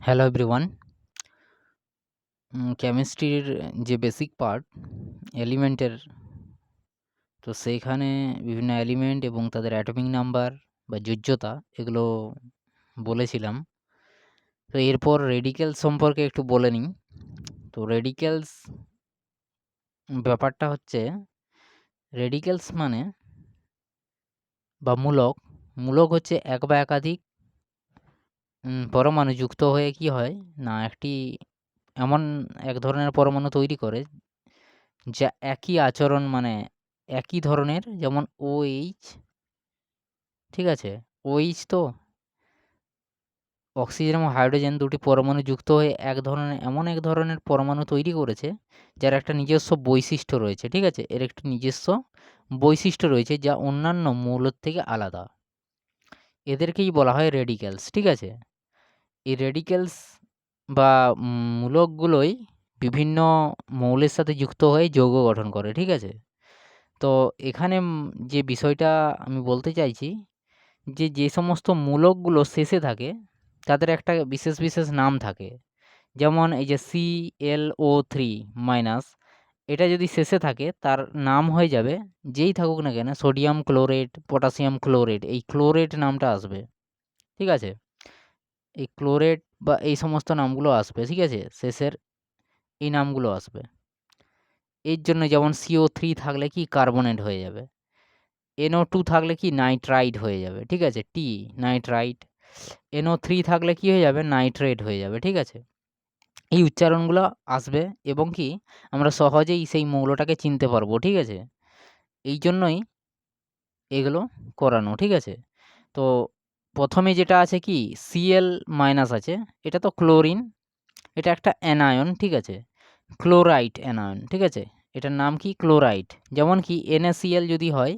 Hello everyone. কেমিস্ট্রির যে basic part এলিমেন্টের, তো সেইখানে বিভিন্ন এলিমেন্ট এবং তাদের অ্যাটমিক নাম্বার বা যোজ্যতা এগুলো বলেছিলাম। তো এরপর রেডিক্যালস সম্পর্কে একটু বলে নিই। তো রেডিক্যালস ব্যাপারটা হচ্ছে, রেডিক্যালস মানে বা মূলক হচ্ছে এক বা একাধিক পরমাণু যুক্ত হয়ে কি হয় না, একটি এমন এক ধরনের পরমাণু তৈরি করে যা একই আচরণ, মানে একই ধরনের, যেমন OH, ঠিক আছে? OH তো অক্সিজেন এবং হাইড্রোজেন দুটি পরমাণু যুক্ত হয়ে এমন এক ধরনের পরমাণু তৈরি করেছে যার একটা নিজস্ব বৈশিষ্ট্য রয়েছে, ঠিক আছে? এর একটি নিজস্ব বৈশিষ্ট্য রয়েছে যা অন্যান্য মৌলের থেকে আলাদা। এদেরকেই বলা হয় রেডিক্যালস, ঠিক আছে? এই রেডিক্যালস বা মূলকগুলোই বিভিন্ন মৌলের সাথে যুক্ত হয়ে যৌগ গঠন করে, ঠিক আছে? তো এখানে যে বিষয়টা আমি বলতে চাইছি, যে সমস্ত মূলকগুলো শেষে থাকে তাদের একটা বিশেষ নাম থাকে। যেমন এই যে ClO3-, এটা যদি শেষে থাকে তার নাম হয়ে যাবে, যেই থাকুক না কেন, সোডিয়াম ক্লোরেট, পটাশিয়াম ক্লোরেট, এই ক্লোরেট নামটা আসবে, ঠিক আছে? এই ক্লোরেট বা এই সমস্ত নামগুলো আসবে, ঠিক আছে? শেষের এই নামগুলো আসবে। এর জন্য যেমন CO3 থাকলে কি কার্বনেট হয়ে যাবে, NO2 থাকলে কি নাইট্রাইট হয়ে যাবে, ঠিক আছে? নাইট্রাইট। NO3 থাকলে কি হয়ে যাবে, নাইট্রেট হয়ে যাবে, ঠিক আছে? এই উচ্চারণগুলো আসবে এবং কি আমরা সহজেই সেই মৌলটাকে চিনতে পারবো, ঠিক আছে? এই জন্যই এগুলো করানো, ঠিক আছে? তো প্রথমে যেটা আছে কি, Cl- আছে, এটা তো ক্লোরিন, এটা একটা অ্যানায়ন, ঠিক আছে? ক্লোরাইট অ্যানায়ন, ঠিক আছে? এটার নাম কি, ক্লোরাইট। যেমন কি NaCl যদি হয়,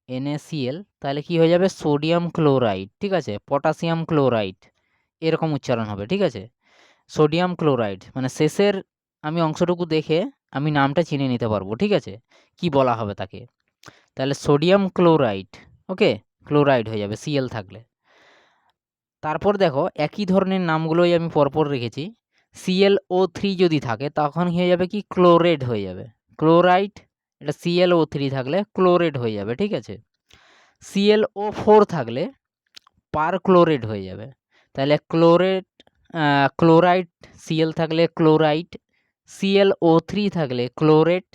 NaCl, তাহলে কি হয়ে যাবে, সোডিয়াম ক্লোরাইড, ঠিক আছে? পটাশিয়াম ক্লোরাইড, এরকম উচ্চারণ হবে, ঠিক আছে? সোডিয়াম ক্লোরাইড মানে শেষের আমি অংশটুকু দেখে আমি নামটা চিনে নিতে পারবো, ঠিক আছে? কি বলা হবে তাকে। তাহলে সোডিয়াম ক্লোরাইড, ওকে, ক্লোরাইড হয়ে যাবে Cl থাকলে। তারপর দেখো একই ধরনের নামগুলোই আমি পরপর রেখেছি। ClO3 যদি থাকে তখন হয়ে যাবে কি, ক্লোরেট হয়ে যাবে, ক্লোরাইড। এটা ClO3 থাকলে ক্লোরেট হয়ে যাবে, ঠিক আছে? ClO4 থাকলে পার ক্লোরেট হয়ে যাবে। তাহলে ক্লোরাইড, Cl থাকলে ক্লোরাইড, ClO3 থাকলে ক্লোরেট,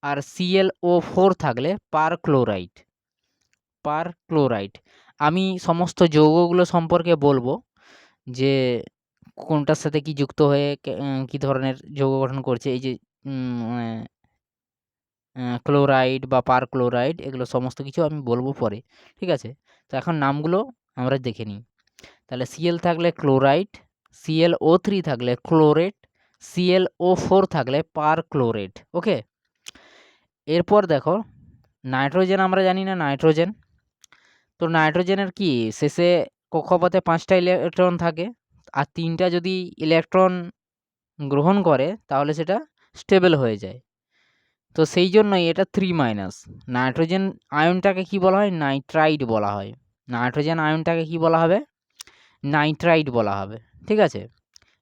আর ClO4 থাকলে পার ক্লোরাইড। আমি সমস্ত যৌগগুলো সম্পর্কে বলবো, যে কোনটার সাথে কি যুক্ত হয়ে কি ধরনের যৌগ গঠন করছে। এই যে ক্লোরাইড বা পারক্লোরাইড, এগুলো সমস্ত কিছু আমি বলবো পরে, ঠিক আছে? তো এখন নামগুলো আমরা দেখে নিই। তাহলে Cl থাকলে ক্লোরাইড, ClO3 থাকলে ক্লোরেট, ClO4 থাকলে পারক্লোরেট, ওকে? এরপর দেখো নাইট্রোজেন, আমরা জানি না নাইট্রোজেন। তো নাইট্রোজেনের কি শেষে কক্ষপথে 5টা ইলেকট্রন থাকে, আর 3টা যদি ইলেকট্রন গ্রহণ করে তাহলে সেটা স্টেবল হয়ে যায়। তো সেই জন্যই এটা 3-। নাইট্রোজেন আয়নটাকে কি বলা হয়, নাইট্রাইট বলা হয়। নাইট্রোজেন আয়নটাকে কি বলা হবে, নাইট্রাইট বলা হবে, ঠিক আছে?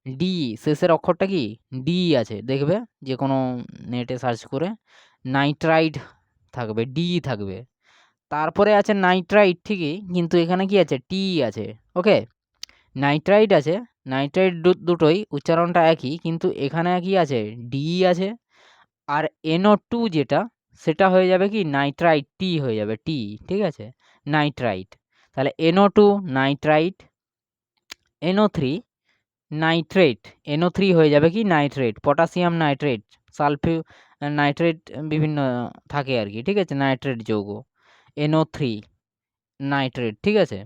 ডি, শেষের অক্ষরটা কি, ডি আছে, দেখবে যে কোনো নেটে সার্চ করে নাইট্রাইট থাকবে, ডি থাকবে। তারপরে আছে নাইট্রাইট ঠিকই, কিন্তু এখানে কি আছে, টি আছে, ওকে? নাইট্রাইট আছে, নাইট্রাইট দুটোই উচ্চারণটা একই, কিন্তু এখানে কি আছে, ডি আছে। আর NO2 যেটা, সেটা হয়ে যাবে কি, নাইট্রাইট, টি হয়ে যাবে, টি, ঠিক আছে? নাইট্রাইট। তাহলে NO2 nitrite, NO3 nitrate, NO3 হয়ে যাবে কি, নাইট্রেট। পটাশিয়াম নাইট্রেট, নাইট্রেট, বিভিন্ন থাকে আর কি, ঠিক আছে? নাইট্রেট যৌগ, NO3 নাইট্রেট, ঠিক আছে?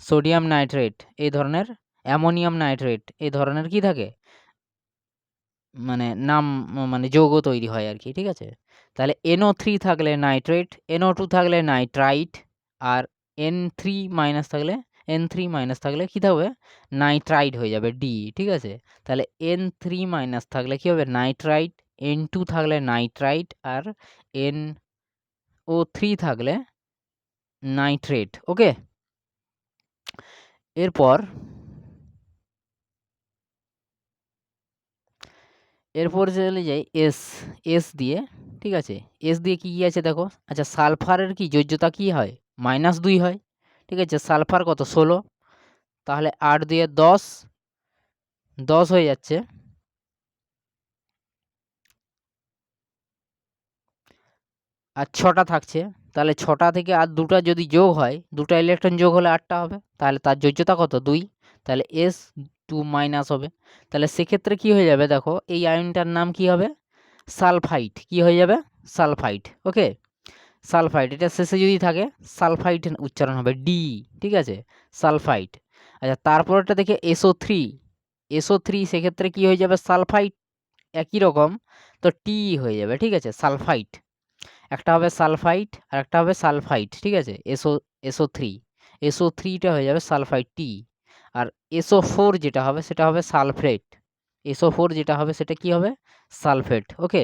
সোডিয়াম নাইট্রেট এই ধরনের, অ্যামোনিয়াম নাইট্রেট এই ধরনের কি থাকে, মানে নাম, মানে যৌগ তৈরি হয় আর কি, ঠিক আছে? তাহলে NO3 থাকলে নাইট্রেট, NO2 থাকলে নাইট্রাইট, আর N3- থাকলে কি থাকবে, নাইট্রাইট হয়ে যাবে, ডি, ঠিক আছে? তাহলে N3- থাকলে কি হবে, নাইট্রাইট, N2 থাকলে নাইট্রাইট, আর NO3 থাকলে নাইট্রেট, ওকে? এরপর এরপর চলে যাই এস, এস দিয়ে, ঠিক আছে? এস দিয়ে কি আছে দেখো। আচ্ছা, সালফারের কি যোজ্যতা কি হয়? -2 হয়, ঠিক আছে? সালফার কত? 16, তাহলে 8 দিয়ে 10, 10 হয়ে যাচ্ছে। আর 6টা থাকছে, তাহলে 6টা থেকে আর 2টা যদি যোগ হয়, 2টা ইলেকট্রন যোগ হলে 8টা হবে, তাহলে তার যোজ্যতা কত? 2, তাহলে S2- হবে। তাহলে সেক্ষেত্রে কি হয়ে যাবে দেখো, এই আয়নটার নাম কি হবে? সালফাইড। কি হয়ে যাবে? সালফাইড। ওকে, সালফাইড। এটা শেষে যদি থাকে সালফাইড উচ্চারণ হবে ডি, ঠিক আছে? সালফাইড। আচ্ছা, তারপরটা দেখে SO3, SO3 সেক্ষেত্রে কি হয়ে যাবে? সালফাইড, একই রকম, তো টি হয়ে যাবে, ঠিক আছে? সালফাইড। একটা হবে সালফাইড আর একটা হবে সালফাইড, ঠিক আছে? SO3, SO3টা হয়ে যাবে সালফাইড টি। আর SO4 যেটা হবে সেটা হবে সালফেট। SO4 যেটা হবে সেটা কি হবে? সালফেট। ওকে,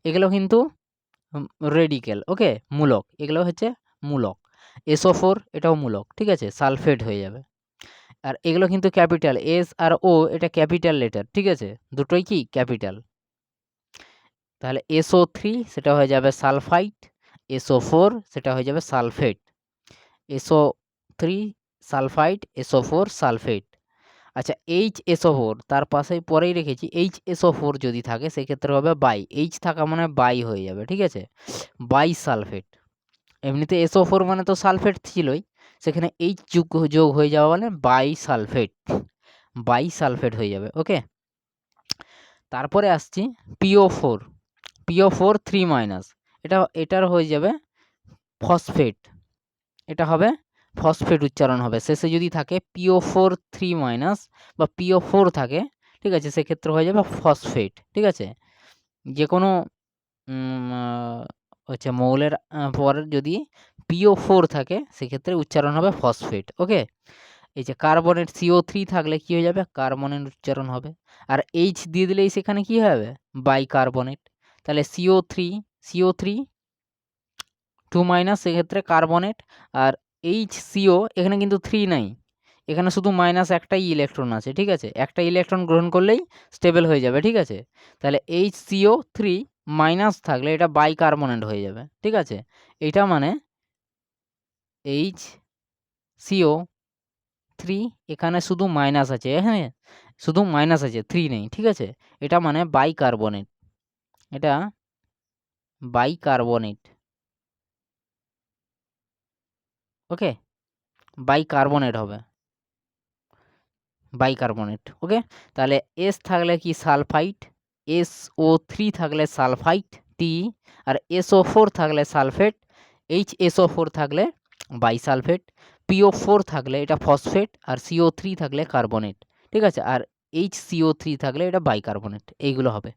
এগুলো কিন্তু রেডিকেল, ওকে, মূলক। এগুলো হচ্ছে মূলক। SO4 এটাও মূলক, ঠিক আছে? সালফেট হয়ে যাবে। আর এগুলো কিন্তু ক্যাপিটাল, এস আর ও এটা ক্যাপিটাল লেটার, ঠিক আছে? দুটোই কি ক্যাপিটাল। তাহলে SO3 সেটা হয়ে যাবে সালফাইড, SO4 সেটা হয়ে যাবে sulphate. SO3 sulphide, SO4 sulphate. আচ্ছা, HSO4 তার পাশেই পরেই রেখেছি, HSO4 যদি থাকে সেক্ষেত্রে হবে বাই। এইচ থাকা মানে বাই হয়ে যাবে, ঠিক আছে? Bisulphate. এমনিতে SO4 মানে তো সালফেট ছিলই, সেখানে এইচ যোগ হয়ে যাওয়া মানে বাই সালফেট, বাই সালফেট হয়ে যাবে। ওকে, তারপরে আসছি PO4, PO4 3-, এটার হয়ে যাবে ফসফেট। এটা হবে ফসফেট উচ্চারণ হবে। শেষে যদি থাকে PO4 3- বা PO4 থাকে, ঠিক আছে? সেক্ষেত্রে হয়ে যাবে ফসফেট, ঠিক আছে? যে কোনো হচ্ছে মৌলের পরের যদি PO4 থাকে সেক্ষেত্রে উচ্চারণ হবে ফসফেট। ওকে, এই যে কার্বনের CO3 থাকলে কি হয়ে যাবে? কার্বনের উচ্চারণ হবে। আর এইচ দিয়ে দিলেই সেখানে কি হবে? বাইকার্বনেট। তাহলে CO3 2- সেক্ষেত্রে কার্বনেট। আর HCO এখানে কিন্তু 3 নাই, এখানে শুধু মাইনাস একটাই ইলেকট্রন আছে, ঠিক আছে? একটা ইলেকট্রন গ্রহণ করলেই স্টেবল হয়ে যাবে, ঠিক আছে? তাহলে HCO3- থাকলে এটা বাইকার্বনেট হয়ে যাবে, ঠিক আছে? এটা মানে HCO3 এখানে শুধু মাইনাস আছে, হ্যাঁ, শুধু মাইনাস আছে, 3 নেই, ঠিক আছে? এটা মানে বাইকার্বনেট, এটা বাইকার্বনেট। ওকে, বাইকার্বনেট হবে, বাইকার্বনেট। ওকে, তাহলে এস থাকলে কি? সালফাইড। SO3 থাকলে সালফাইড টি। আর SO4 থাকলে সালফেট। HSO4 থাকলে বাইসালফেট। PO4 থাকলে এটা ফসফেট। আর CO3 থাকলে কার্বনেট, ঠিক আছে? আর HCO3 থাকলে এটা বাইকার্বনেট। এইগুলো হবে।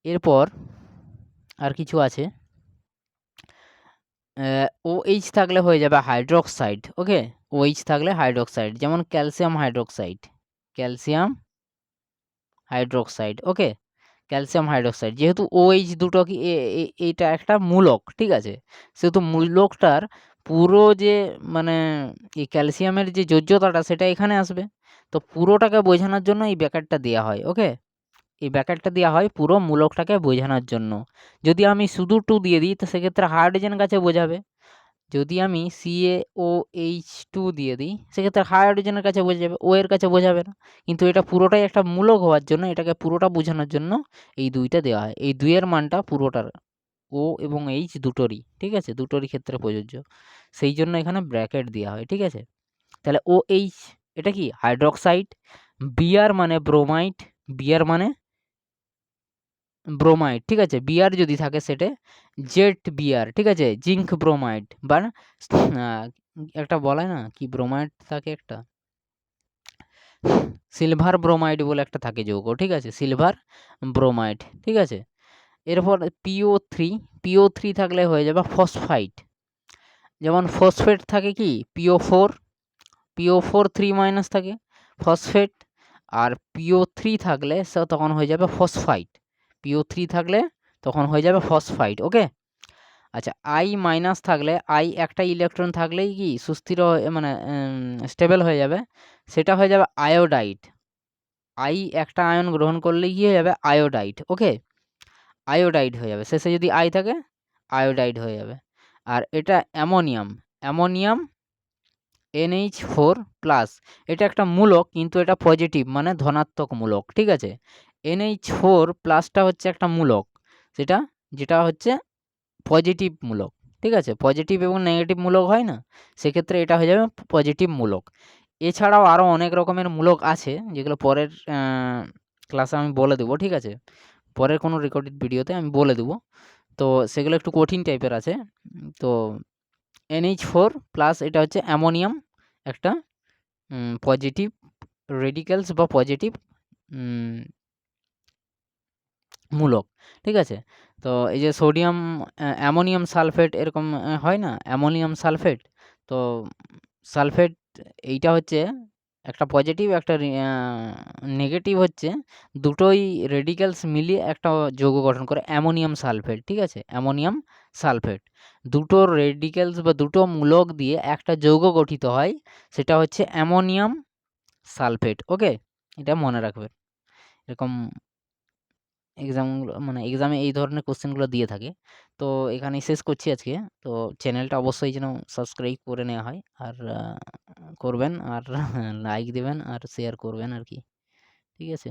এরপর আর কিছু আছে, OH থাকলে হয়ে যাবে হাইড্রোক্সাইড। ওকে, OH থাকলে হাইড্রোক্সাইড, যেমন ক্যালসিয়াম হাইড্রোক্সাইড, ক্যালসিয়াম হাইড্রোক্সাইড। ওকে, ক্যালসিয়াম হাইড্রোক্সাইড, যেহেতু OH দুটো কি এইটা একটা মূলক, ঠিক আছে? সেহেতু মূলকটার পুরো যে মানে এই ক্যালসিয়ামের যে যোজ্যতাটা সেটা এখানে আসবে। তো পুরোটাকে বোঝানোর জন্য এই ব্র্যাকেটটা দেওয়া হয়। ওকে, এই ব্র্যাকেটটা দেওয়া হয় পুরো মূলকটাকে বোঝানোর জন্য। যদি আমি শুধু 2 দিয়ে দিই তো সেক্ষেত্রে হাইড্রোজেন গাছে বোঝাবে। যদি আমি CaOH2 দিয়ে দিই সেক্ষেত্রে হাইড্রোজেনের কাছে বোঝাবে, ও এর কাছে বোঝাবে না। কিন্তু এটা পুরোটাই একটা মূলক হওয়ার জন্য, এটাকে পুরোটা বোঝানোর জন্য এই 2টা দেওয়া হয়। এই 2 এর মানটা পুরোটার, ও এবং এইচ দুটোরই, ঠিক আছে? দুটোরই ক্ষেত্রে প্রযোজ্য, সেই জন্য এখানে ব্র্যাকেট দেওয়া হয়, ঠিক আছে? তাহলে OH এটা কি? হাইড্রোক্সাইড। Br মানে ব্রোমাইড, Br মানে ব্রোমাইড, ঠিক আছে? Br যদি থাকে সেটা ZBr, ঠিক আছে? জিঙ্ক ব্রোমাইড বা একটা বলে না কি ব্রোমাইড থাকে একটা, সিলভার ব্রোমাইড বলে একটা থাকে যৌগ, ঠিক আছে? সিলভার ব্রোমাইড, ঠিক আছে? এরপর PO3 থাকলে হয়ে যাবে ফসফাইড। যেমন ফসফেট থাকে কি? PO4 3- থাকে ফসফেট। আর PO3 থাকলে তখন হয়ে যাবে ফসফাইড। PO3 থাকলে তখন হয়ে যাবে ফসফাইড। ওকে, আচ্ছা, I- থাকলে, একটা ইলেকট্রন থাকলেই কি সুস্থির মানে স্টেবল হয়ে যাবে, সেটা হয়ে যাবে আয়োডাইড। আই একটা আয়ন গ্রহণ করলে কি হয়ে যাবে? আয়োডাইড। ওকে? আয়োডাইড হয়ে যাবে। শেষে যদি আই থাকে আয়োডাইড হয়ে যাবে। আর এটা অ্যামোনিয়াম, অ্যামোনিয়াম NH4+, এটা একটা মূলক কিন্তু এটা পজিটিভ মানে ধনাত্মক মূলক, ঠিক আছে? NH4+টা হচ্ছে একটা মূলক, যেটা হচ্ছে পজিটিভ মূলক, ঠিক আছে? পজিটিভ এবং নেগেটিভ মূলক হয় না? সেক্ষেত্রে এটা হয়ে যাবে পজিটিভ মূলক। এছাড়াও আরও অনেক রকমের মূলক আছে যেগুলো পরের ক্লাসে আমি বলে দেবো, ঠিক আছে? পরের কোনো রেকর্ডেড ভিডিওতে আমি বলে দেবো। তো সেগুলো একটু কঠিন টাইপের আছে। তো NH4+ এটা হচ্ছে অ্যামোনিয়াম, একটা পজিটিভ রেডিক্যালস বা পজিটিভ মূলক, ঠিক আছে? তো এই যে সোডিয়াম অ্যামোনিয়াম সালফেট এরকম হয় না? Ammonium sulphate. তো সালফেট এইটা হচ্ছে একটা পজিটিভ একটা নেগেটিভ হচ্ছে, দুটোই রেডিক্যালস মিলিয়ে একটা যৌগ গঠন করে অ্যামোনিয়াম সালফেট, ঠিক আছে? Ammonium sulphate. দুটো রেডিক্যালস বা দুটো মূলক দিয়ে একটা যৌগ গঠিত হয়, সেটা হচ্ছে অ্যামোনিয়াম সালফেট। ওকে? এটা মনে রাখবেন। এরকম এক্সামে এই ধরনের কোয়েশ্চেনগুলো দিয়ে থাকে। তো এখানেই শেষ করছি আজকে। তো চ্যানেলটা অবশ্যই যেন সাবস্ক্রাইব করে নেওয়া হয়। আর করবেন আর লাইক দিবেন আর শেয়ার করবেন আরকি। ঠিক আছে?